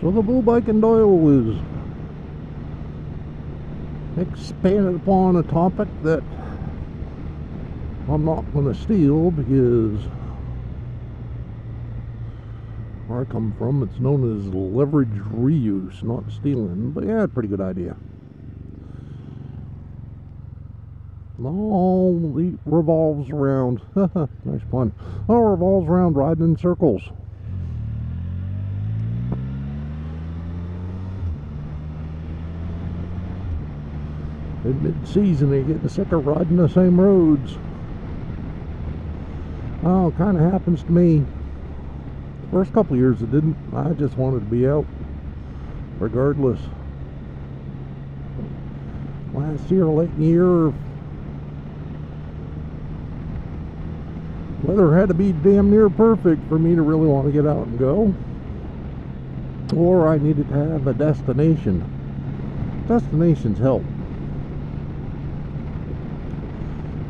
So the Blue Bike and Doyle is expanded upon a topic that I'm not going to steal, because where I come from it's known as leveraged reuse, not stealing. But yeah, pretty good idea. All revolves around nice pun. All revolves around riding in circles. In mid-season, they're getting sick of riding the same roads. Oh, it kind of happens to me. First couple of years it didn't. I just wanted to be out regardless. Last year, late in the year, weather had to be damn near perfect for me to really want to get out and go. Or I needed to have a destination. Destinations help.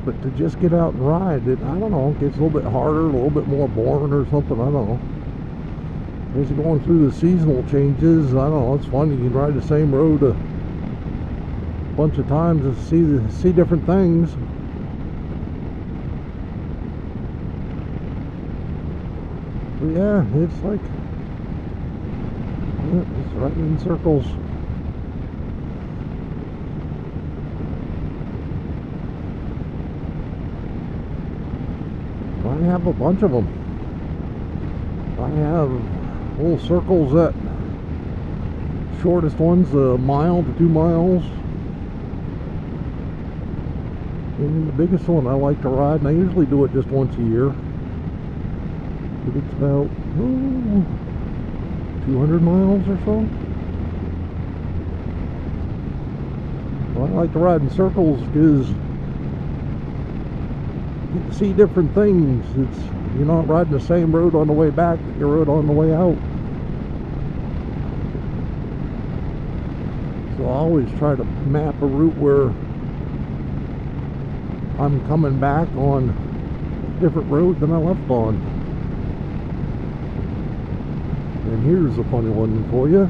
But to just get out and ride it, I don't know, it gets a little bit harder, a little bit more boring or something, I don't know. As you're going through the seasonal changes, I don't know, it's fun. You can ride the same road a bunch of times and see different things. But yeah, it's like, yeah, it's riding in circles. I have a bunch of them. I have little circles that shortest one's a mile to 2 miles. And the biggest one I like to ride, and I usually do it just once a year. It's about 200 miles or so. Well, I like to ride in circles because you can see different things. You're not riding the same road on the way back that you rode on the way out. So I always try to map a route where I'm coming back on a different road than I left on. And here's a funny one for you.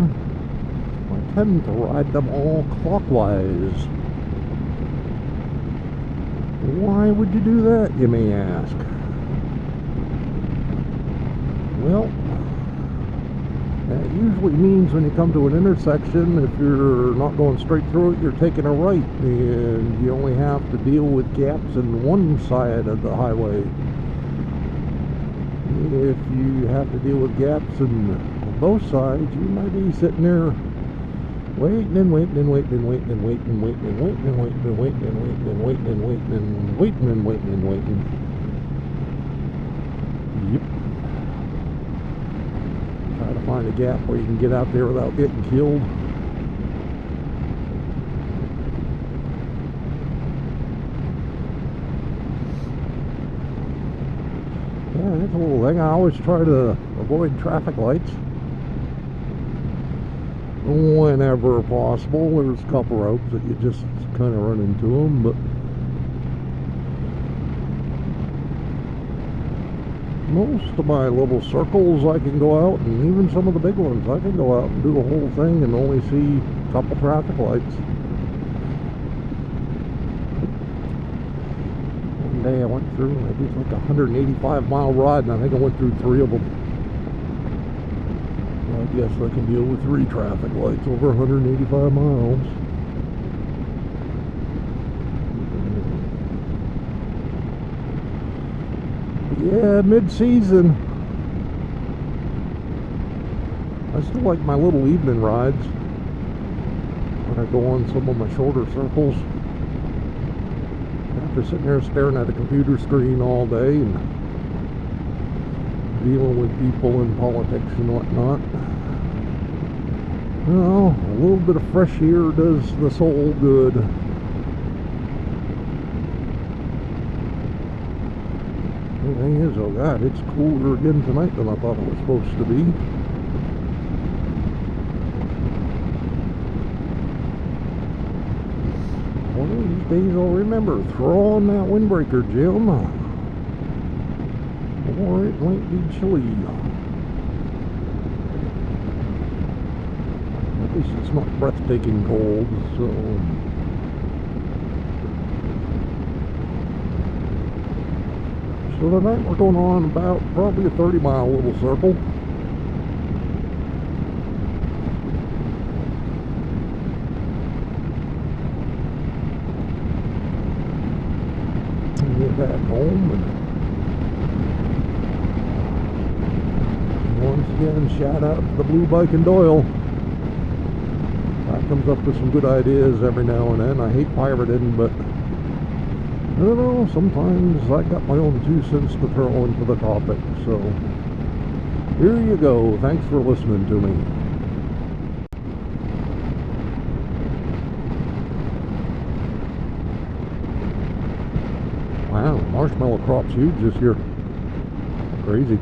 I tend to ride them all clockwise. Why would you do that, you may ask? Well, that usually means when you come to an intersection, if you're not going straight through it, you're taking a right, and you only have to deal with gaps in one side of the highway. If you have to deal with gaps on both sides, you might be sitting there waiting and waiting and waiting and waiting and waiting and waiting and waiting and waiting and waiting and waiting and waiting and waiting and waiting and waiting and waiting. Yep. Try to find a gap where you can get out there without getting killed. Yeah, that's a little thing. I always try to avoid traffic lights whenever possible. There's a couple roads that you just kind of run into them, but most of my little circles I can go out, and even some of the big ones I can go out and do the whole thing and only see a couple traffic lights. One day I went through, I did like a 185-mile ride, and I think I went through 3 of them. I guess I can deal with 3 traffic lights over 185 miles. Yeah, mid-season, I still like my little evening rides when I go on some of my shorter circles. After sitting there staring at a computer screen all day and dealing with people in politics and whatnot. Well, a little bit of fresh air does the soul good. The thing is, oh God, it's cooler again tonight than I thought it was supposed to be. One of these days I'll remember, throw on that windbreaker, Jim, or it might be chilly. At least it's not breathtaking cold, so. So tonight we're going on about probably a 30-mile little circle. And get back home, and once again, shout out to the Blue Bike and Doyle. That comes up with some good ideas every now and then. I hate pirating, but I don't know, sometimes I got my own 2 cents to throw into the topic. So here you go. Thanks for listening to me. Wow, marshmallow crop's huge this year. Crazy.